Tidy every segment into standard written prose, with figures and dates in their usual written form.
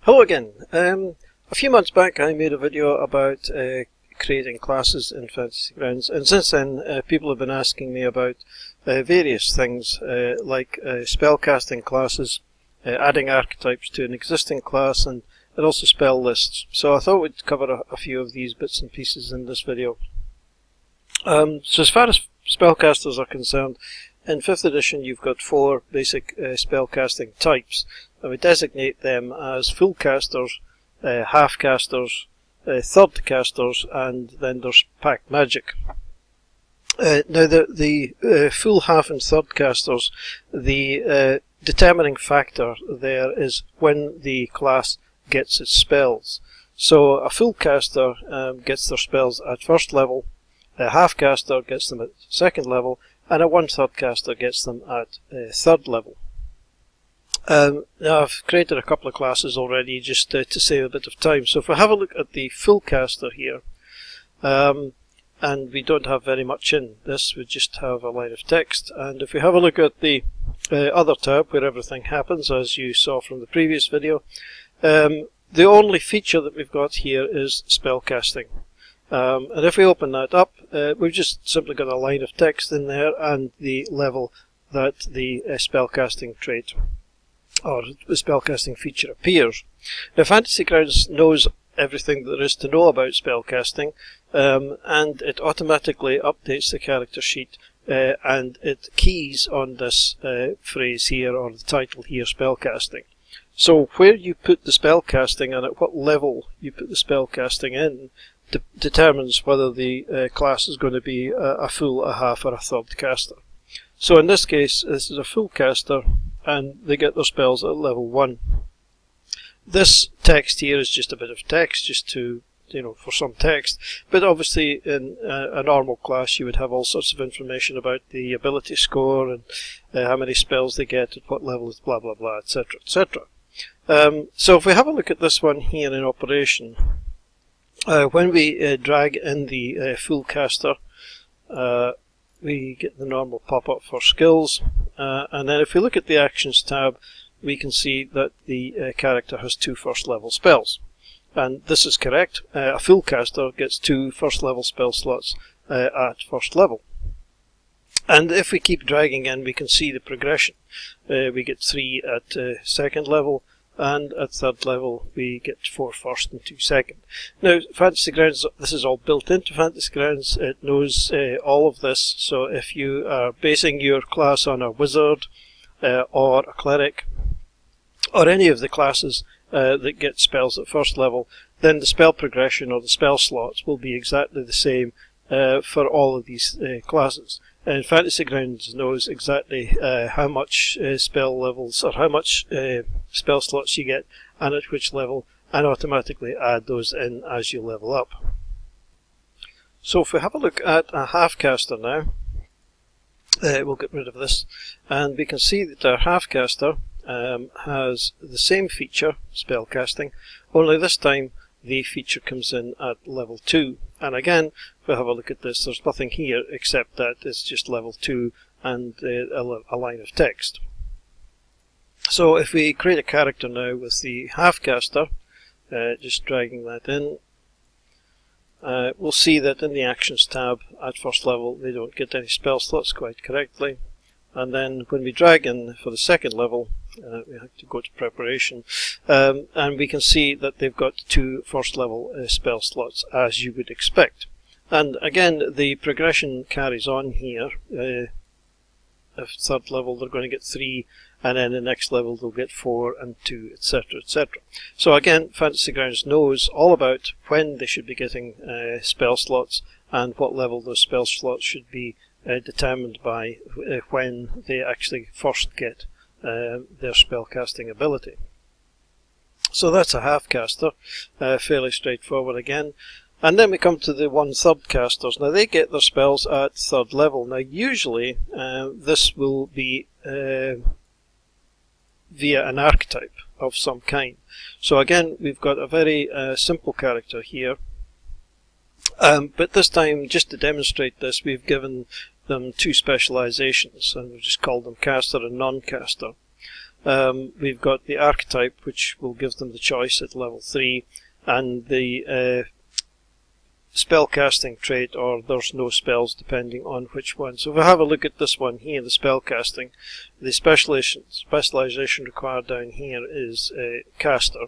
Hello again. A few months back I made a video about creating classes in Fantasy Grounds, and since then people have been asking me about various things like spellcasting classes, adding archetypes to an existing class, and also spell lists. So I thought we'd cover a few of these bits and pieces in this video. So as far as spellcasters are concerned, in 5th edition you've got 4 basic spellcasting types, and we designate them as full casters, half casters, third casters, and then there's pack magic. Now the full, half and third casters, the determining factor there is when the class gets its spells. So a full caster gets their spells at 1st level, a half caster gets them at 2nd level, and a 1/3 caster gets them at 3rd level. Now I've created a couple of classes already just to save a bit of time. So if we have a look at the full caster here, and we don't have very much in this, we just have a line of text. And if we have a look at the other tab where everything happens, as you saw from the previous video, the only feature that we've got here is spellcasting. And if we open that up, we've just simply got a line of text in there and the level that the spellcasting trait or the spellcasting feature appears. Now Fantasy Grounds knows everything there is to know about spellcasting, and it automatically updates the character sheet and it keys on this phrase here, or the title here, spellcasting. So where you put the spellcasting and at what level you put the spellcasting in determines whether the class is going to be a full, a half, or a third caster. So in this case, this is a full caster, and they get their spells at level 1. This text here is just a bit of text, just to, for some text, but obviously in a normal class you would have all sorts of information about the ability score and how many spells they get at what level, blah blah blah, etc, etc. So if we have a look at this one here in operation, when we drag in the full caster, we get the normal pop-up for skills, and then if we look at the actions tab, we can see that the character has 2 1st level spells, and this is correct. A full caster gets 2 1st level spell slots at 1st level, and if we keep dragging in, we can see the progression. We get 3 at 2nd level, and at 3rd level we get 4 1st and 2 2nd. Now Fantasy Grounds, this is all built into Fantasy Grounds, it knows all of this. So if you are basing your class on a wizard or a cleric or any of the classes that get spells at 1st level, then the spell progression or the spell slots will be exactly the same for all of these classes. And Fantasy Grounds knows exactly how much spell levels, or how much spell slots you get and at which level, and automatically add those in as you level up. So if we have a look at a half caster now, we'll get rid of this, and we can see that our half caster has the same feature, spellcasting, only this time the feature comes in at level 2. And again, if we have a look at this, there's nothing here except that it's just level 2 and a line of text. So if we create a character now with the half caster, just dragging that in, we'll see that in the actions tab at 1st level they don't get any spell slots quite correctly. And then when we drag in for the 2nd level, we have to go to preparation, and we can see that they've got 2 1st level spell slots, as you would expect. And again, the progression carries on here. At 3rd level they're going to get 3, and then the next level they'll get 4 and 2, etc, etc. So again, Fantasy Grounds knows all about when they should be getting spell slots and what level those spell slots should be determined by when they actually first get their spellcasting ability. So that's a half caster, fairly straightforward again. And then we come to the 1/3 casters. Now they get their spells at 3rd level. Now usually this will be via an archetype of some kind. So again, we've got a very simple character here, but this time, just to demonstrate this, we've given them 2 specializations, and we've just called them caster and non-caster. we've got the archetype, which will give them the choice at level 3, and the spellcasting trait, or there's no spells depending on which one. So if we have a look at this one here, the spellcasting, the specialization required down here is caster,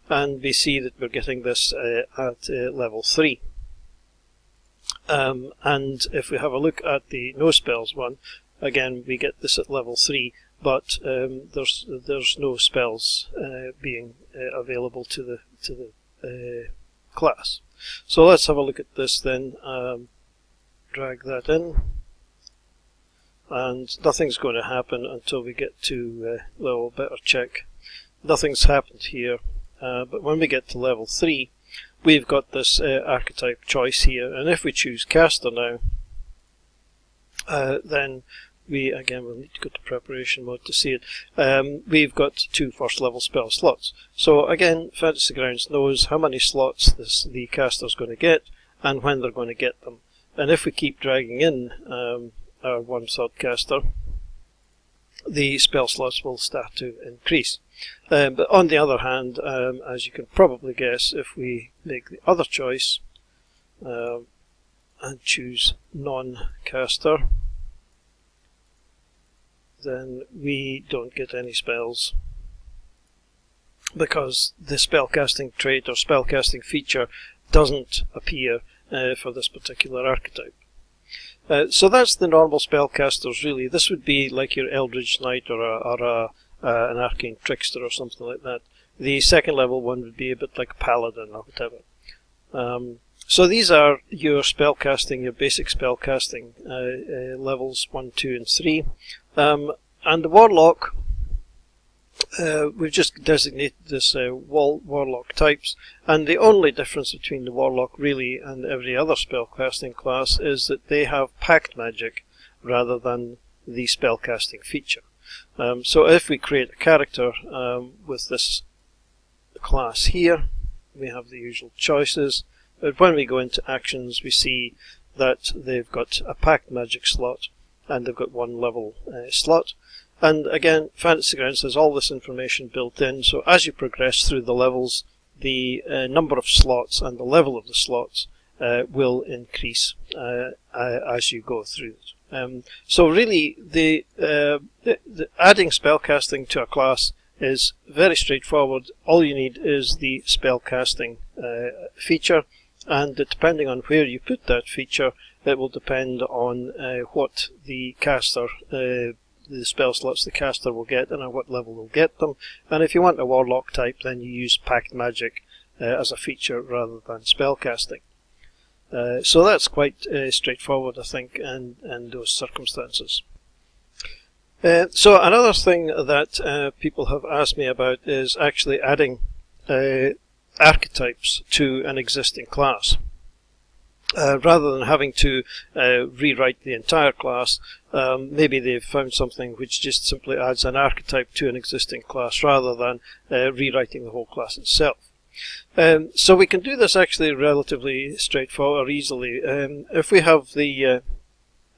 and we see that we're getting this at level 3. And if we have a look at the no spells one, again we get this at level 3, but there's no spells being available to the class. So let's have a look at this then. Drag that in, and nothing's going to happen until we get to level better check. Nothing's happened here, but when we get to level 3, we've got this archetype choice here, and if we choose caster now, then we'll need to go to preparation mode to see it. We've got 2 first level spell slots. So again, Fantasy Grounds knows how many slots the caster's going to get and when they're going to get them. And if we keep dragging in our 1/3 caster, the spell slots will start to increase. But on the other hand, as you can probably guess, if we make the other choice and choose non-caster, then we don't get any spells, because the spellcasting trait or spellcasting feature doesn't appear for this particular archetype. So that's the normal spellcasters really. This would be like your Eldritch Knight or an Arcane Trickster or something like that. The second level one would be a bit like a Paladin or whatever. So these are your spellcasting, your basic spellcasting levels 1, 2 and 3. And the Warlock, we've just designated this Warlock types, and the only difference between the Warlock really and every other spellcasting class is that they have Pact Magic rather than the spellcasting feature. So if we create a character with this class here, we have the usual choices, but when we go into actions we see that they've got a Pact Magic slot and they've got 1 level slot. And again, Fantasy Grounds has all this information built in, so as you progress through the levels, the number of slots and the level of the slots will increase as you go through it. So really, the adding spellcasting to a class is very straightforward. All you need is the spellcasting feature, and depending on where you put that feature, it will depend on what the caster, the spell slots the caster will get and at what level they'll get them. And if you want a Warlock type, then you use Pact Magic as a feature rather than spellcasting. So that's quite straightforward, I think, in those circumstances. So another thing that people have asked me about is actually adding archetypes to an existing class. Rather than having to rewrite the entire class, maybe they've found something which just simply adds an archetype to an existing class rather than rewriting the whole class itself. So we can do this actually relatively straightforward, easily. If we have the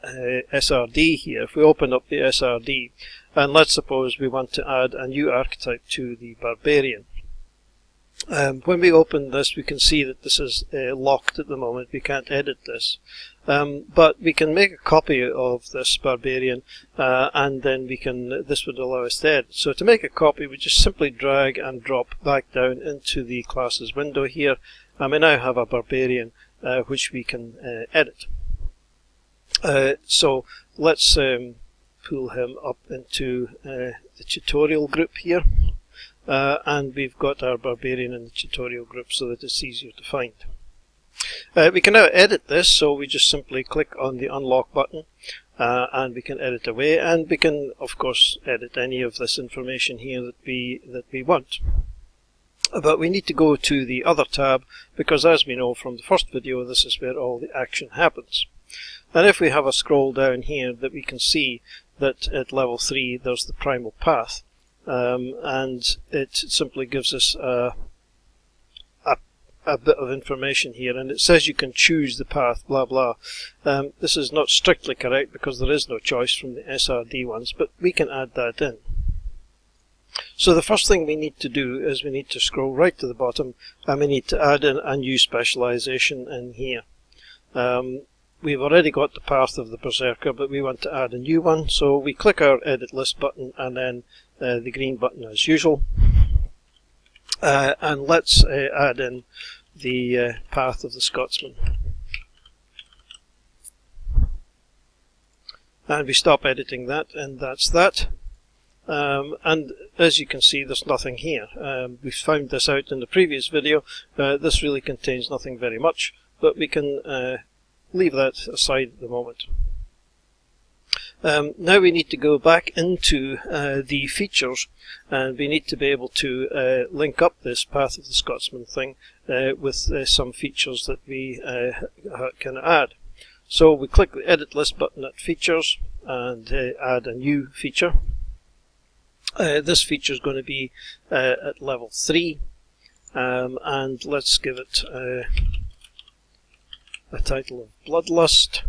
SRD here, if we open up the SRD, and let's suppose we want to add a new archetype to the Barbarian. When we open this, we can see that this is locked at the moment. We can't edit this, but we can make a copy of this Barbarian, and then this would allow us to edit. So to make a copy, we just simply drag and drop back down into the classes window here, and we now have a Barbarian which we can edit. So let's pull him up into the tutorial group here. And we've got our Barbarian in the tutorial group so that it's easier to find. We can now edit this, so we just simply click on the unlock button and we can edit away, and we can of course edit any of this information here that we want. But we need to go to the other tab, because as we know from the first video, this is where all the action happens. And if we have a scroll down here, that we can see that at level 3 there's the primal path. And it simply gives us a bit of information here, and it says you can choose the path, blah blah. This is not strictly correct because there is no choice from the SRD ones, but we can add that in. So the first thing we need to do is we need to scroll right to the bottom, and we need to add in a new specialization in here. We've already got the path of the Berserker, but we want to add a new one, so we click our Edit List button and then the green button as usual. And let's add in the path of the Scotsman. And we stop editing that, and that's that. And as you can see, there's nothing here. We found this out in the previous video. This really contains nothing very much, but we can leave that aside at the moment. Now we need to go back into the features, and we need to be able to link up this Path of the Scotsman thing with some features that we can add. So we click the Edit List button at Features and add a new feature. This feature is going to be at level 3, and let's give it a title of Bloodlust.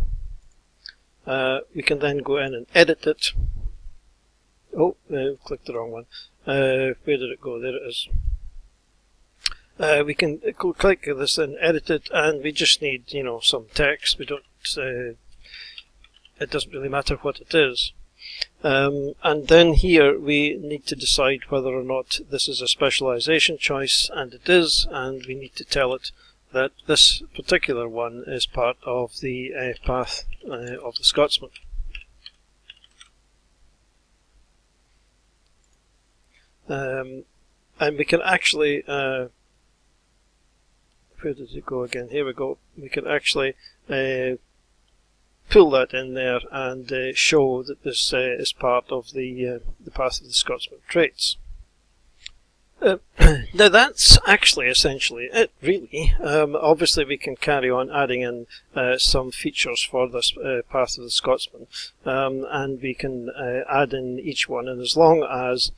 We can then go in and edit it. Oh, clicked the wrong one. Where did it go? There it is. We can click this and edit it, and we just need, some text. We don't. It doesn't really matter what it is. And then here we need to decide whether or not this is a specialization choice, and it is, and we need to tell it that this particular one is part of the path of the Scotsman. And we can actually, where did it go again? Here we go. We can actually pull that in there and show that this is part of the path of the Scotsman traits. Now that's actually essentially it, really. Obviously we can carry on adding in some features for this path of the Scotsman, and we can add in each one, and as long as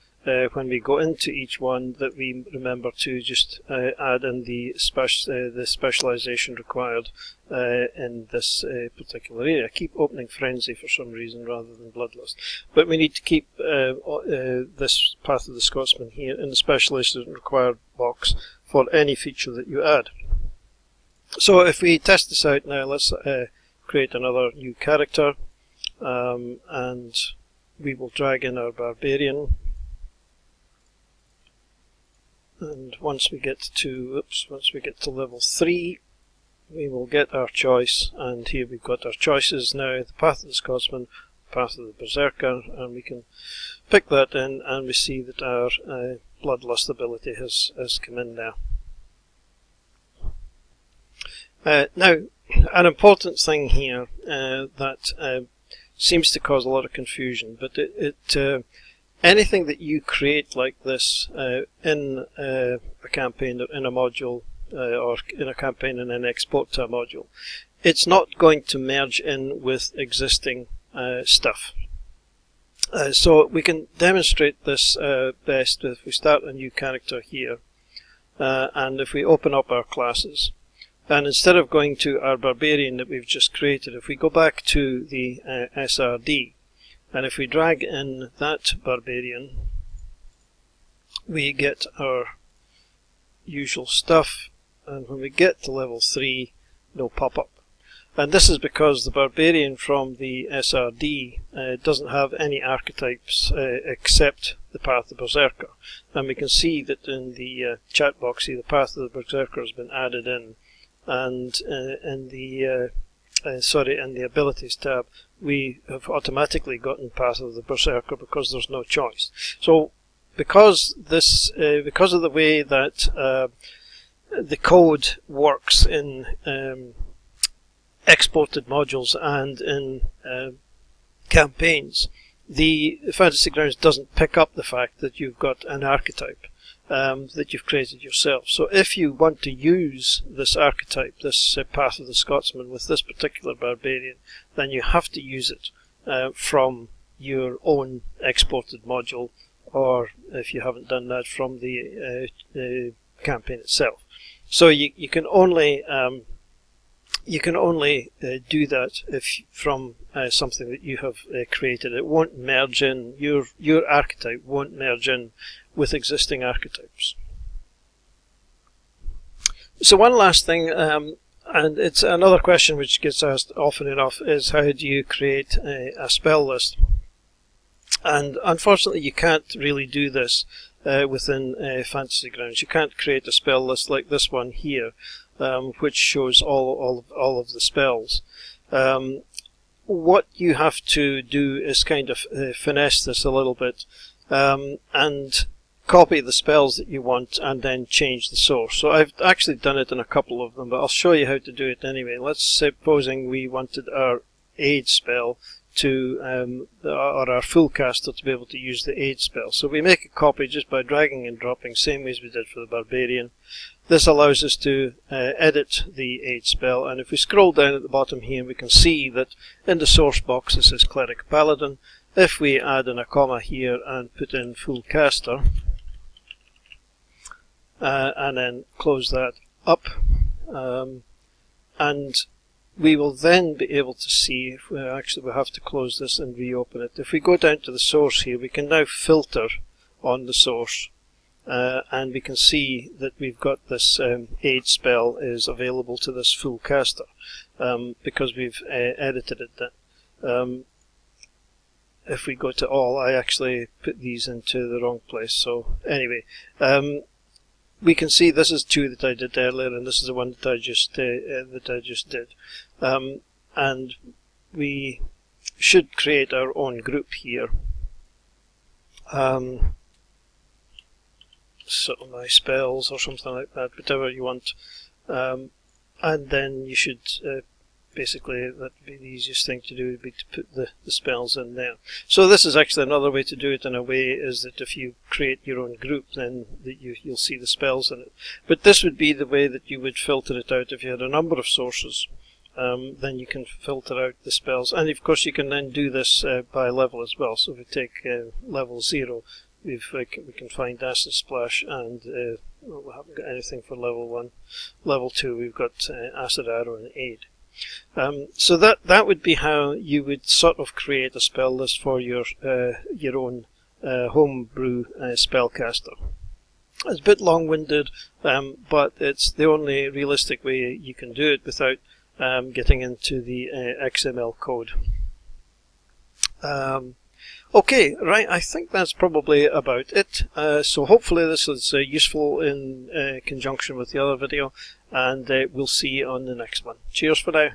when we go into each one that we remember to just add in the specialization required in this particular area. I keep opening Frenzy for some reason rather than Bloodlust. But we need to keep this Path of the Scotsman here in the specialization required box for any feature that you add. So if we test this out now, let's create another new character, and we will drag in our Barbarian. And once we get to level 3, we will get our choice, and here we've got our choices now: the Path of the Scotsman, the Path of the Berserker, and we can pick that in, and we see that our Bloodlust ability has come in there. Now, an important thing here that seems to cause a lot of confusion, but anything that you create like this in a campaign, in a module, or in a campaign in an export to a module, it's not going to merge in with existing stuff. So we can demonstrate this best if we start a new character here, and if we open up our classes, and instead of going to our Barbarian that we've just created, if we go back to the SRD, and if we drag in that Barbarian, we get our usual stuff, and when we get to level 3, no pop-up. And this is because the Barbarian from the SRD doesn't have any archetypes except the Path of the Berserker. And we can see that in the chat box here, the Path of the Berserker has been added in, and in the Abilities tab, we have automatically gotten Path of the Berserker because there's no choice. So because of the way that the code works in exported modules and in campaigns, the Fantasy Grounds doesn't pick up the fact that you've got an archetype that you've created yourself. So if you want to use this archetype, this Path of the Scotsman with this particular Barbarian, then you have to use it from your own exported module, or if you haven't done that, from the campaign itself. So you can only you can only do that if from something that you have created. It won't merge in, your archetype won't merge in with existing archetypes. So one last thing, and it's another question which gets asked often enough, is how do you create a spell list? And unfortunately you can't really do this within Fantasy Grounds. You can't create a spell list like this one here, which shows all of the spells. What you have to do is kind of finesse this a little bit, and copy the spells that you want and then change the source. So I've actually done it in a couple of them, but I'll show you how to do it anyway. Let's supposing we wanted our aid spell to, or our full caster to be able to use the aid spell. So we make a copy just by dragging and dropping, same way as we did for the barbarian. This allows us to edit the aid spell, and if we scroll down at the bottom here, we can see that in the source box it says Cleric Paladin. If we add in a comma here and put in full caster, and then close that up, and we will then be able to see, if we actually will have to close this and reopen it. If we go down to the source here, we can now filter on the source, and we can see that we've got this aid spell is available to this full caster, because we've edited it. If we go to all, I actually put these into the wrong place, so anyway, we can see this is two that I did earlier, and this is the one that I just did. And we should create our own group here. So my spells or something like that, whatever you want. And then you should basically, that would be the easiest thing to do, would be to put the spells in there. So this is actually another way to do it in a way, is that if you create your own group, then you'll see the spells in it. But this would be the way that you would filter it out. If you had a number of sources, then you can filter out the spells. And of course you can then do this by level as well. So if we take level 0, we can find Acid Splash, and well, we haven't got anything for level 1. Level 2 we've got Acid Arrow and Aid. So that would be how you would sort of create a spell list for your own homebrew spellcaster. It's a bit long-winded, but it's the only realistic way you can do it without getting into the XML code. Okay, right, I think that's probably about it. So hopefully this is useful in conjunction with the other video, and we'll see you on the next one. Cheers for now.